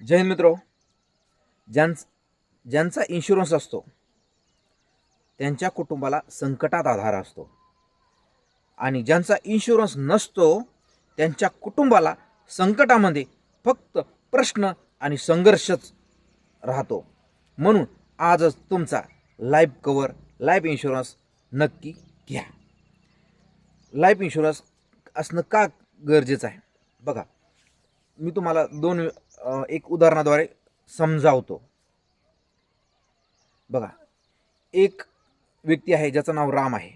जय हिंद मित्रो, ज्यांचा इन्शुरन्स असतो त्यांच्या कुटुंबाला संकटात आधार असतो आणि ज्यांचा इन्शुरन्स नसतो त्यांच्या कुटुंबाला संकटामध्ये फक्त प्रश्न आणि संघर्षच राहतो। म्हणून आजच तुमचा लाईफ कवर लाईफ इन्शुरन्स नक्की घ्या। लाईफ इन्शुरन्स असणं का गरजेचं आहे बघा, मी तुम्हाला एक उदाहरणाद्वारे समजावतो। बघा, एक व्यक्ती आहे ज्याचं नाव राम आहे।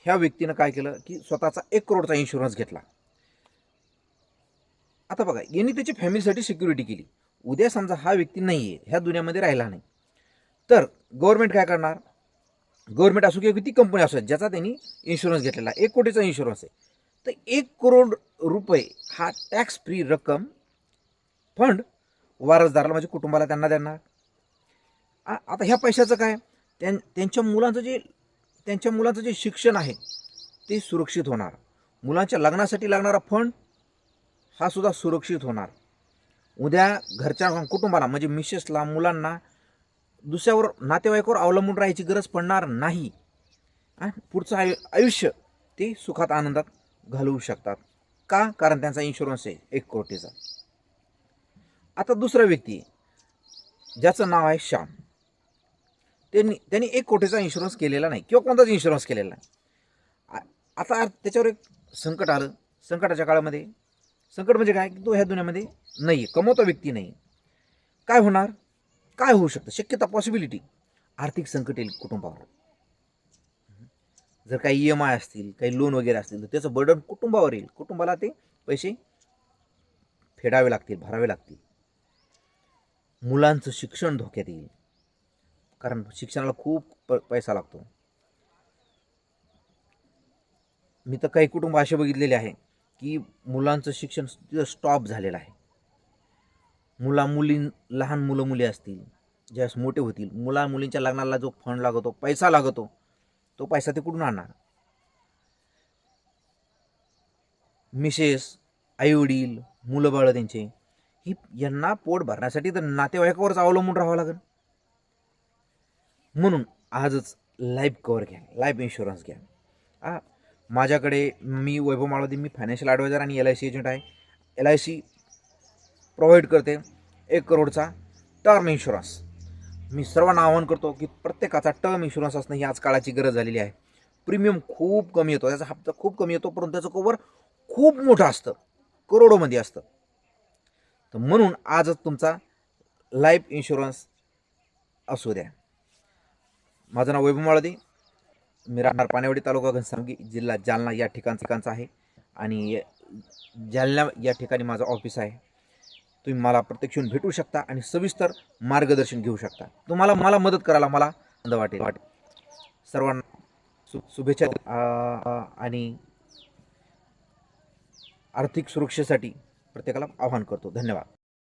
ह्या व्यक्तीने काय केलं की स्वतःचा 1 करोडचा इन्शुरन्स घेतला। आता बघा, यांनी त्याची फॅमिलीसाठी सिक्युरिटी केली। उद्या समजा हा व्यक्ती नाहीये, ह्या दुनियामध्ये राहिला नाही, तर गव्हर्नमेंट काय करणार? गव्हर्नमेंट असो किंवा किती कंपनी असो ज्याचा त्यांनी इन्शुरन्स घेतलेला 1 कोटीचा इन्शुरन्स आहे, तर 1 करोड रुपये हा टॅक्स फ्री रक्कम फंड वारसदाराला म्हणजे कुटुंबाला त्यांना देणार। आता ह्या पैशाचं काय? त्यांच्या मुलांचं जे शिक्षण आहे ते सुरक्षित होणार। मुलांच्या लग्नासाठी लागणारा फंड हा सुद्धा सुरक्षित होणार। उद्या घरच्या कुटुंबाला म्हणजे मिसेसला, मुलांना दुसऱ्यावर नातेवाईकावर अवलंबून राहायची गरज पडणार नाही। पुढचं आयुष्य ते सुखात आनंदात घालवू शकतात। का? कारण त्यांचा इन्शुरन्स आहे 1 कोटीचा। आता दुसरा व्यक्ती ज्याचं नाव आहे श्याम, त्यांनी 1 कोटीचा इन्शुरन्स केलेला नाही किंवा कोणताच इन्शुरन्स केलेला नाही। आता त्याच्यावर एक संकट आलं। संकटाच्या काळामध्ये संकट म्हणजे काय? तो ह्या दुनियामध्ये नाही, कमवता व्यक्ती नाही। काय होणार? काय होऊ शकतं? शक्यता, पॉसिबिलिटी, आर्थिक संकट येईल कुटुंबावर। जर काही EMI असतील, काही लोन वगैरे असतील, तर त्याचं बर्डन कुटुंबावर येईल। कुटुंबाला ते पैसे फेडावे लागतील, भरावे लागतील। मुलांचं शिक्षण धोक्यात येईल, कारण शिक्षणाला खूप पैसा लागतो। मी तर काही कुटुंब असे बघितलेले आहे की मुलांचं शिक्षण स्टॉप झालेलं आहे। लहान मुलं मुली असतील, ज्यावेळेस मोठे होतील, मुलींच्या लग्नाला जो फंड लागतो, पैसा लागतो, तो पैसा ते कुठून आणणार? मिसेस, आई वडील, मुलं बाळ त्यांचे यांना पोट भरण्यासाठी तर नातेवाईकावरच अवलंबून राहावं लागेल। म्हणून आजच लाईफ कव्हर घ्या, लाईफ इन्शुरन्स घ्या। माझ्याकडे मी वैभव माळवदे, मी फायनान्शियल ॲडवायझर आणि LIC एजंट आहे। LIC प्रोव्हाइड करते 1 करोडचा टर्म इन्शुरन्स। मी सर्वांना आवाहन करतो की प्रत्येकाचा टर्म इन्शुरन्स असणं ही आज काळाची गरज झालेली आहे। प्रीमियम खूप कमी येतो, त्याचा हप्ता खूप कमी येतो, परंतु त्याचं कव्हर खूप मोठं असतं, करोडोमध्ये असतं। तर म्हणून आजच तुमचा लाईफ इन्शुरन्स असू द्या। माझं नाव वैभव माळवदे, मी राहणार पानेवाडी, तालुका घनसावंगी, जिल्हा जालना या ठिकाणचं आहे आणि जालना या ठिकाणी माझं ऑफिस आहे। तुम्ही मला प्रत्यक्ष येऊन भेटू शकता आणि सविस्तर मार्गदर्शन घेऊ शकता। तुम्हाला मला मदत करायला मला आनंद वाटेल। सर्वांना शुभेच्छा आणि आर्थिक सुरक्षेसाठी प्रत्येकाला आवाहन करतो। धन्यवाद।